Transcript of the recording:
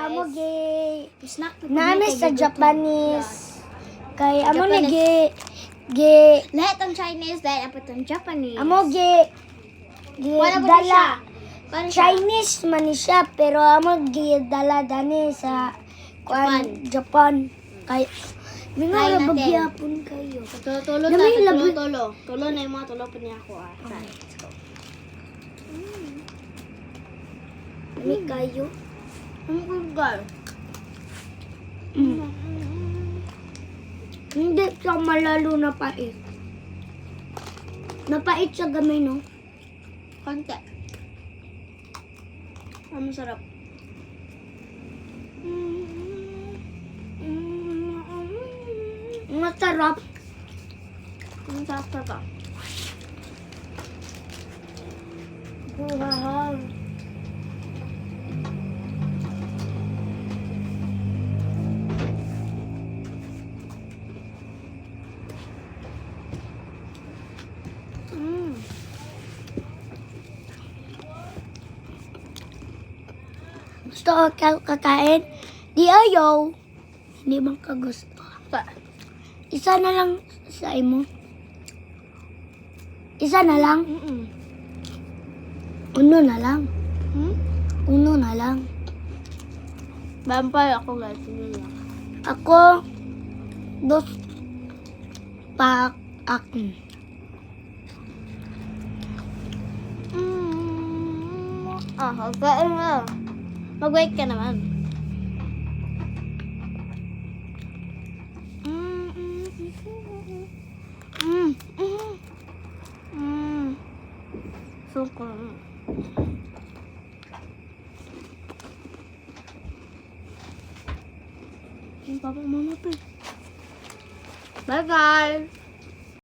amo gi Snack po nami kami sa kay Japanese. Kay amo na Japanese. gi Lahat ang Chinese dahil apat ang Japanese. amo gi Wala po dala siya. Paano siya? Chinese man ni siya pero amo gi dala dani sa Japan. Kay mingo Try ra natin. bagyapon kayo. Tulo Dami ta, labi- tulo. Tulo na yung mga tulo pa niya ako. Try. Let's go. Dami kayo. Ang gugal. Hindi siya malalo na pait. Napait siya gamay, no? Konti. Ang masarap. Masarap. Ang sarap talaga. Wow. Mm. Gusto ko kakain? Di ayaw. Hindi man ka gusto. Pa. Isa na lang sa imo. Isa na lang. Uno na lang. Hmm? Uno na lang. Vampire ako guys. Hindi lang. Ako, dos pak akin. Okay na. Mag-wait ka naman. Suko. Yung papa mama pa. Bye guys.